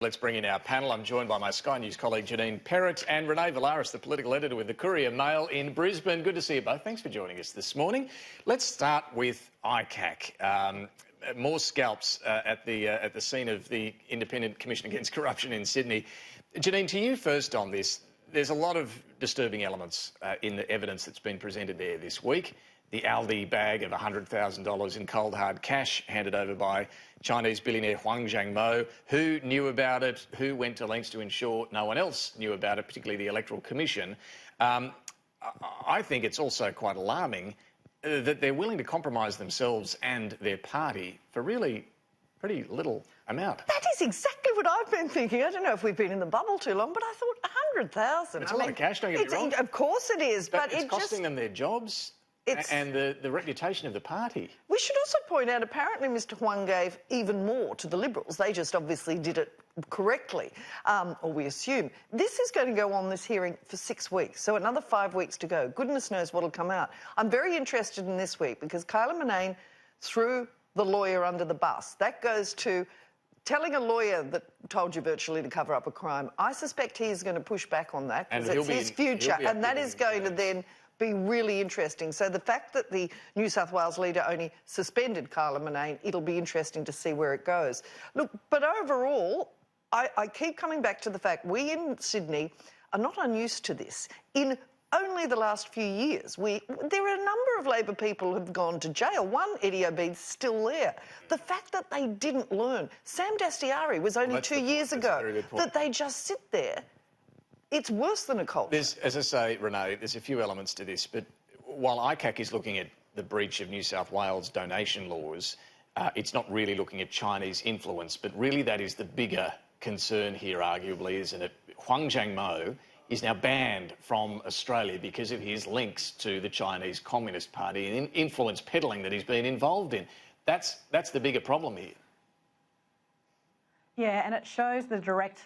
Let's bring in our panel. I'm joined by my Sky News colleague Janine Perrott and Renee Viellaris, the political editor with the Courier Mail in Brisbane. Good to see you both. Thanks for joining us this morning. Let's start with ICAC. More scalps at the scene of the Independent Commission Against Corruption in Sydney. Janine, to you first on this. There's a lot of disturbing elements in the evidence that's been presented there this week. The Aldi bag of $100,000 in cold hard cash handed over by Chinese billionaire Huang Zhangmo. Who knew about it? Who went to lengths to ensure no one else knew about it, particularly the Electoral Commission? I think it's also quite alarming that they're willing to compromise themselves and their party for really pretty little amount. That is exactly what I've been thinking. I don't know if we've been in the bubble too long, but I thought 100,000. It's a lot of cash, don't get me wrong. Of course it is, but it's costing them their jobs. And the reputation of the party. We should also point out, apparently Mr Huang gave even more to the Liberals. They just obviously did it correctly, or we assume. This is going to go on, this hearing, for 6 weeks, so another 5 weeks to go. Goodness knows what will come out. I'm very interested in this week because Kyla Renee threw the lawyer under the bus. That goes to telling a lawyer that told you virtually to cover up a crime. I suspect he's going to push back on that because it's his future, and that is going to then be really interesting. So the fact that the New South Wales leader only suspended Kyla Renee, it'll be interesting to see where it goes. Look, but overall, I keep coming back to the fact we in Sydney are not unused to this. In only the last few years, there are a number of Labor people who've gone to jail. One, Eddie Obeid's still there. The fact that they didn't learn. Sam Dastyari was only 2 years ago. That they just sit there. It's worse than a culture. As I say, Renee, there's a few elements to this, but while ICAC is looking at the breach of New South Wales donation laws, it's not really looking at Chinese influence, but really that is the bigger concern here, arguably, isn't it? Huang Zhangmo is now banned from Australia because of his links to the Chinese Communist Party and influence peddling that he's been involved in. That's the bigger problem here. Yeah, and it shows the direct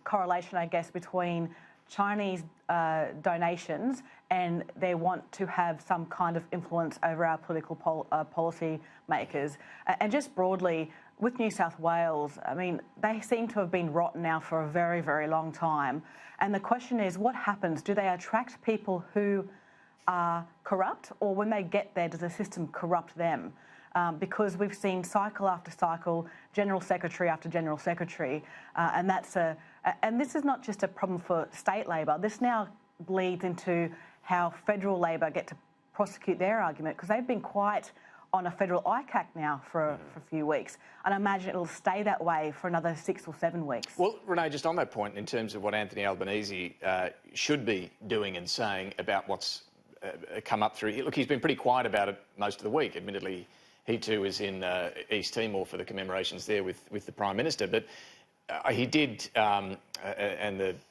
correlation, I guess, between Chinese donations and their want to have some kind of influence over our political policy makers. And just broadly, with New South Wales, I mean, they seem to have been rotten now for a very, very long time. And the question is, what happens? Do they attract people who are corrupt, or when they get there, does the system corrupt them? Because we've seen cycle after cycle, General Secretary after General Secretary, and this is not just a problem for state Labor. This now bleeds into how federal Labor get to prosecute their argument, because they've been quiet on a federal ICAC now for a few weeks, and I imagine it'll stay that way for another 6 or 7 weeks. Well, Renee, just on that point, in terms of what Anthony Albanese should be doing and saying about what's come up through, look, he's been pretty quiet about it most of the week. Admittedly, he too is in East Timor for the commemorations there with the Prime Minister. But he did, and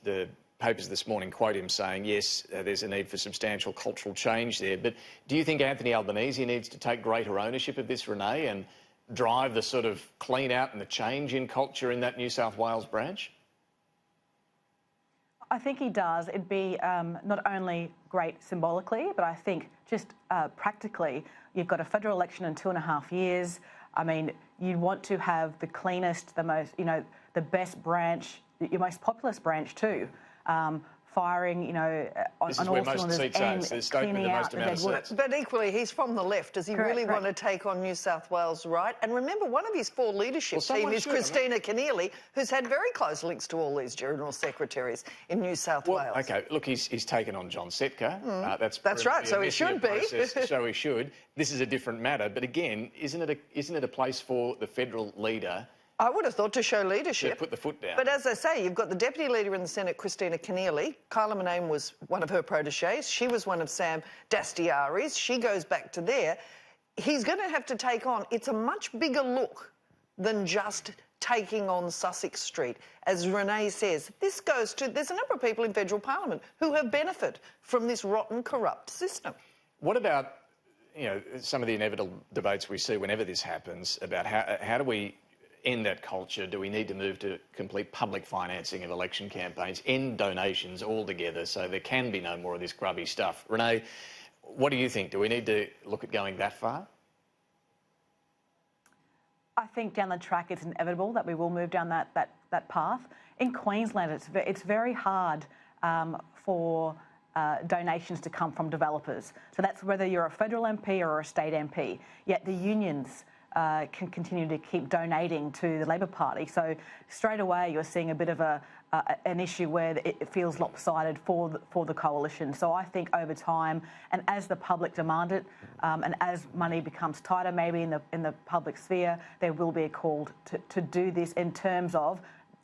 the papers this morning quote him saying, yes, there's a need for substantial cultural change there. But do you think Anthony Albanese needs to take greater ownership of this, Renee, and drive the sort of clean out and the change in culture in that New South Wales branch? I think he does. It'd be not only great symbolically, but I think just practically, you've got a federal election in 2.5 years. I mean, you want to have the cleanest, the most, the best branch, your most populous branch too. Firing, on all cylinders and cleaning out the dead wood. But equally, he's from the left. Does he really want to take on New South Wales right? And remember, one of his 4 leadership team is Christina Keneally, who's had very close links to all these general secretaries in New South Wales. OK, look, he's taken on John Setka. That's right, so he should be. So he should. This is a different matter. But again, isn't it a place for the federal leader? I would have thought to show leadership. To put the foot down. But as I say, you've got the Deputy Leader in the Senate, Christina Keneally. Kyla Renee was one of her proteges. She was one of Sam Dastyari's. She goes back to there. He's going to have to take on... It's a much bigger look than just taking on Sussex Street. As Renee says, this goes to... There's a number of people in federal parliament who have benefited from this rotten, corrupt system. What about, some of the inevitable debates we see whenever this happens about how do we end that culture? Do we need to move to complete public financing of election campaigns, end donations altogether so there can be no more of this grubby stuff? Renee, what do you think? Do we need to look at going that far? I think down the track it's inevitable that we will move down that that path. In Queensland, it's very hard for donations to come from developers. So that's whether you're a federal MP or a state MP. Yet the unions can continue to keep donating to the Labor Party. So straight away you're seeing a bit of an issue where it feels lopsided for the coalition. So I think over time, and as the public demand it, and as money becomes tighter, maybe in the public sphere, there will be a call to do this in terms of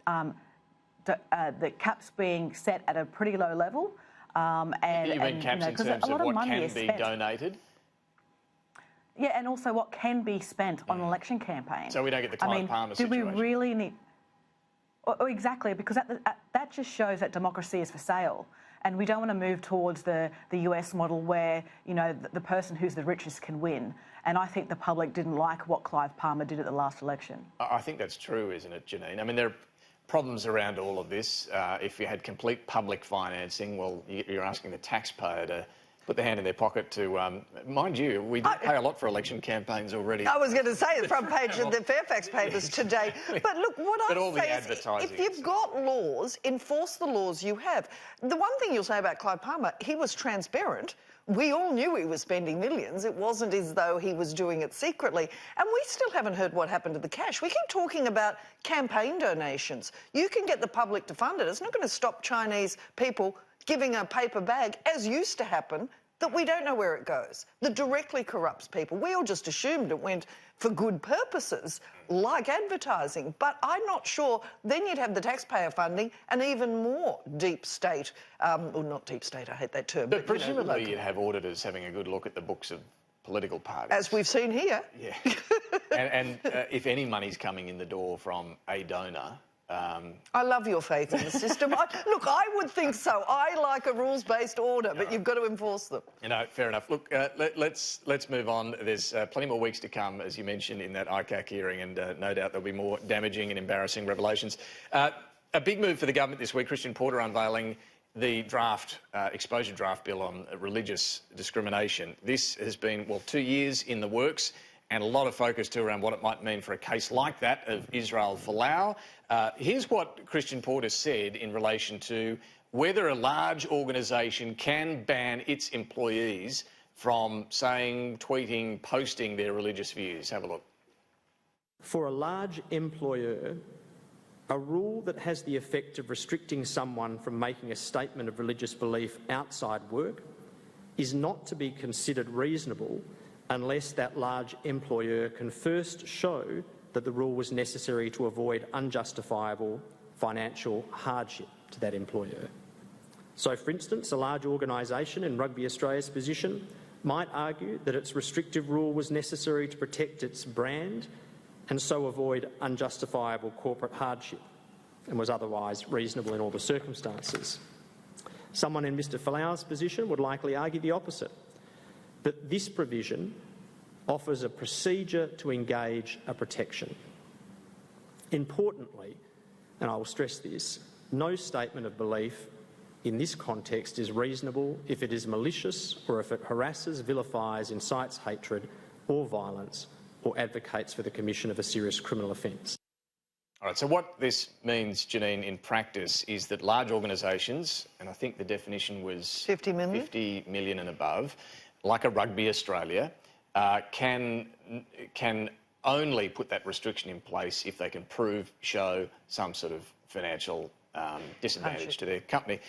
the caps being set at a pretty low level. And, you mean caps in terms of what can be donated? Yeah, and also what can be spent on an election campaign. So we don't get the Clive Palmer situation. Do we really need... Oh, exactly, because that just shows that democracy is for sale. And we don't want to move towards the US model where, you know, the person who's the richest can win. And I think the public didn't like what Clive Palmer did at the last election. I think that's true, isn't it, Janine? I mean, there are problems around all of this. If you had complete public financing, well, you're asking the taxpayer to put their hand in their pocket to... mind you, we pay a lot for election campaigns already. I was going to say, the front page of the Fairfax papers today. But look, what I say is, if you've got laws, enforce the laws you have. The one thing you'll say about Clive Palmer, he was transparent. We all knew he was spending millions. It wasn't as though he was doing it secretly. And we still haven't heard what happened to the cash. We keep talking about campaign donations. You can get the public to fund it. It's not going to stop Chinese people giving a paper bag, as used to happen, that we don't know where it goes, that directly corrupts people. We all just assumed it went for good purposes, like advertising. But I'm not sure. Then you'd have the taxpayer funding and even more deep state, or not deep state, I hate that term. But presumably you'd have auditors having a good look at the books of political parties. As we've seen here. Yeah. and if any money's coming in the door from a donor... I love your faith in the system. Look, I would think so. I like a rules-based order, but you've got to enforce them. You know, fair enough. Look, let's move on. There's plenty more weeks to come, as you mentioned, in that ICAC hearing, and no doubt there'll be more damaging and embarrassing revelations. A big move for the government this week, Christian Porter unveiling the draft, exposure draft bill on religious discrimination. This has been, well, 2 years in the works, and a lot of focus too around what it might mean for a case like that of Israel Folau. Here's what Christian Porter said in relation to whether a large organisation can ban its employees from saying, tweeting, posting their religious views. Have a look. For a large employer, a rule that has the effect of restricting someone from making a statement of religious belief outside work is not to be considered reasonable unless that large employer can first show that the rule was necessary to avoid unjustifiable financial hardship to that employer. So, for instance, a large organisation in Rugby Australia's position might argue that its restrictive rule was necessary to protect its brand and so avoid unjustifiable corporate hardship and was otherwise reasonable in all the circumstances. Someone in Mr Folau's position would likely argue the opposite, that this provision offers a procedure to engage a protection. Importantly, and I will stress this, no statement of belief in this context is reasonable if it is malicious or if it harasses, vilifies, incites hatred or violence or advocates for the commission of a serious criminal offence. All right, so what this means, Janine, in practice is that large organisations, and I think the definition was 50 million and above, like a Rugby Australia, can only put that restriction in place if they can show some sort of financial disadvantage to their company.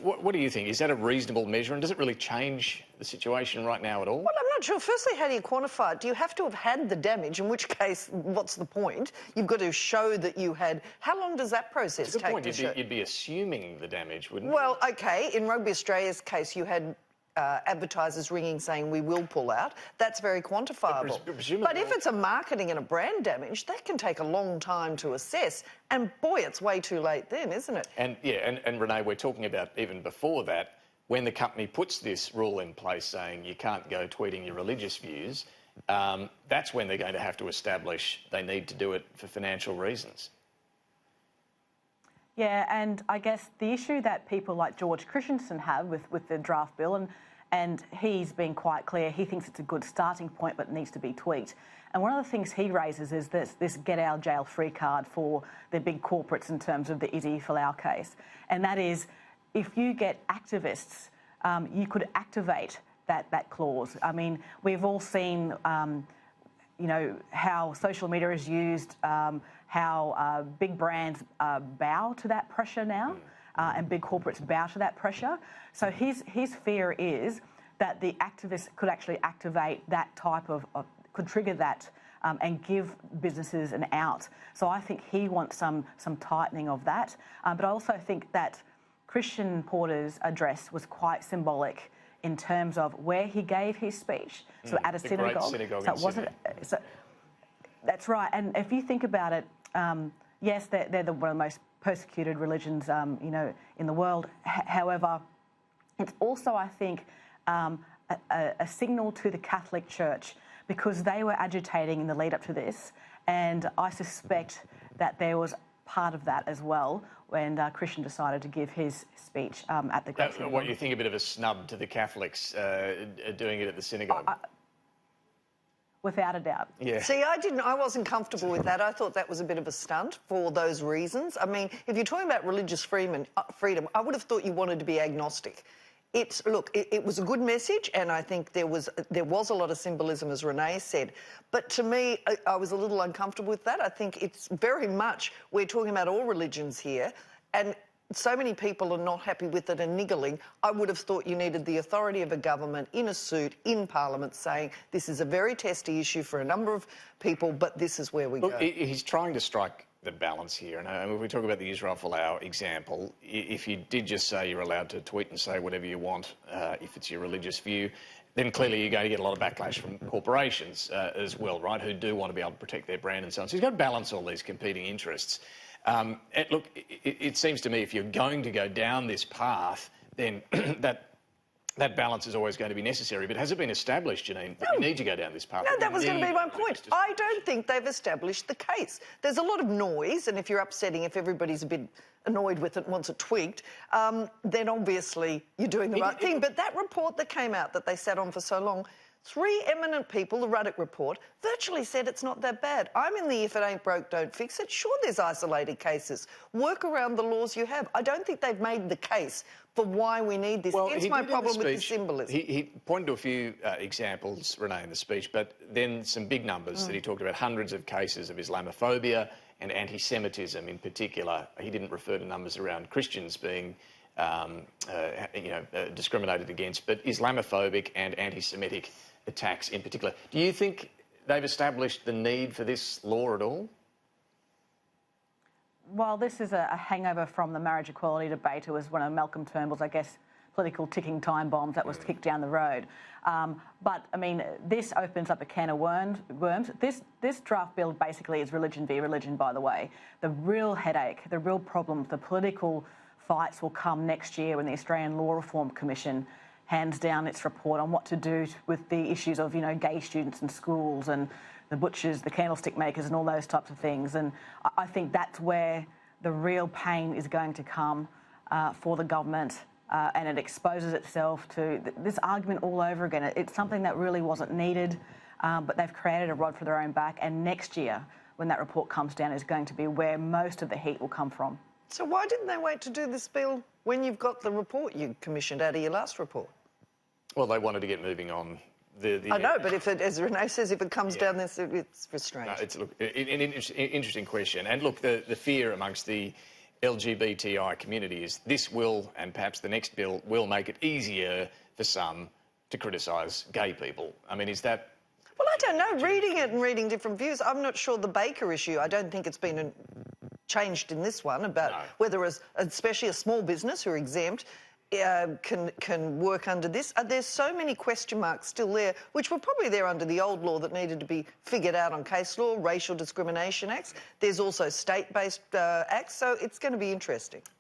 What do you think? Is that a reasonable measure, and does it really change the situation right now at all? Well, I'm not sure. Firstly, how do you quantify it? Do you have to have had the damage, in which case, what's the point? You've got to show that you had... How long does that process take to show? You'd be assuming the damage, wouldn't you? Well, OK, in Rugby Australia's case, you had... advertisers ringing saying we will pull out, that's very quantifiable. But if it's a marketing and a brand damage, that can take a long time to assess. And boy, it's way too late then, isn't it? And yeah, and Renee, we're talking about even before that, when the company puts this rule in place saying you can't go tweeting your religious views, that's when they're going to have to establish they need to do it for financial reasons. Yeah, and I guess the issue that people like George Christensen have with the draft bill, And he's been quite clear. He thinks it's a good starting point, but it needs to be tweaked. And one of the things he raises is this get out of jail free card for the big corporates in terms of the Viellaris case. And that is, if you get activists, you could activate that clause. I mean, we've all seen, you know, how social media is used, how big brands bow to that pressure now, and big corporates bow to that pressure. So his fear is that the activists could actually activate that type of could trigger that and give businesses an out. So I think he wants some tightening of that. But I also think that Christian Porter's address was quite symbolic in terms of where he gave his speech. So at a synagogue. Great synagogue so it wasn't. So that's right. And if you think about it, yes, they're one of the most persecuted religions, you know, in the world. However, it's also, I think, a signal to the Catholic Church, because they were agitating in the lead up to this, and I suspect that there was part of that as well when Christian decided to give his speech at the Great Synagogue. What, you think a bit of a snub to the Catholics doing it at the synagogue? Without a doubt. Yeah. See, I wasn't comfortable with that. I thought that was a bit of a stunt for those reasons. I mean, if you're talking about religious freedom, I would have thought you wanted to be agnostic. It was a good message, and I think there was a lot of symbolism, as Renee said. But to me, I was a little uncomfortable with that. I think it's very much, we're talking about all religions here, and so many people are not happy with it and niggling. I would have thought you needed the authority of a government in a suit in Parliament saying this is a very testy issue for a number of people, but this is where we go. He's trying to strike the balance here. And if we talk about the Israel Folau example, if you did just say you're allowed to tweet and say whatever you want, if it's your religious view, then clearly you're going to get a lot of backlash from corporations as well, right, who do want to be able to protect their brand and so on. So you've got to balance all these competing interests. Look, it seems to me if you're going to go down this path, then that balance is always going to be necessary. But has it been established, Janine, that you need to go down this path? No, that was going to be my point. I don't think they've established the case. There's a lot of noise, and if you're upsetting, if everybody's a bit annoyed with it and wants it tweaked, then obviously you're doing the right thing. But that report that came out that they sat on for so long, 3 eminent people, the Ruddock report, virtually said it's not that bad. I'm in the if it ain't broke, don't fix it. Sure, there's isolated cases. Work around the laws you have. I don't think they've made the case for why we need this. Hence my problem with the symbolism. He pointed to a few examples, Renee, in the speech, but then some big numbers that he talked about, hundreds of cases of Islamophobia and anti-Semitism in particular. He didn't refer to numbers around Christians being discriminated against, but Islamophobic and anti-Semitic attacks in particular. Do you think they've established the need for this law at all? Well, this is a hangover from the marriage equality debate. It was one of Malcolm Turnbull's, I guess, political ticking time bombs that was kicked down the road. But, I mean, this opens up a can of worms. This draft bill basically is religion v religion, by the way. The real headache, the real problem, the political fights will come next year when the Australian Law Reform Commission hands down its report on what to do with the issues of, you know, gay students in schools and the butchers, the candlestick makers and all those types of things. And I think that's where the real pain is going to come for the government, and it exposes itself to this argument all over again. It's something that really wasn't needed, but they've created a rod for their own back, and next year, when that report comes down, is going to be where most of the heat will come from. So why didn't they wait to do this bill when you've got the report you commissioned out of your last report? Well, they wanted to get moving on. I know, but if it, as Renee says, if it comes down this, it's strange. No, it's an interesting question. And look, the fear amongst the LGBTI community is this will, and perhaps the next bill, will make it easier for some to criticise gay people. I mean, is that... Well, I don't know. Reading it and reading different views, I'm not sure the Baker issue, I don't think it's been changed in this one about whether, especially a small business who are exempt, can work under this. There's so many question marks still there, which were probably there under the old law that needed to be figured out on case law, racial discrimination acts. There's also state-based acts, so it's going to be interesting. Well,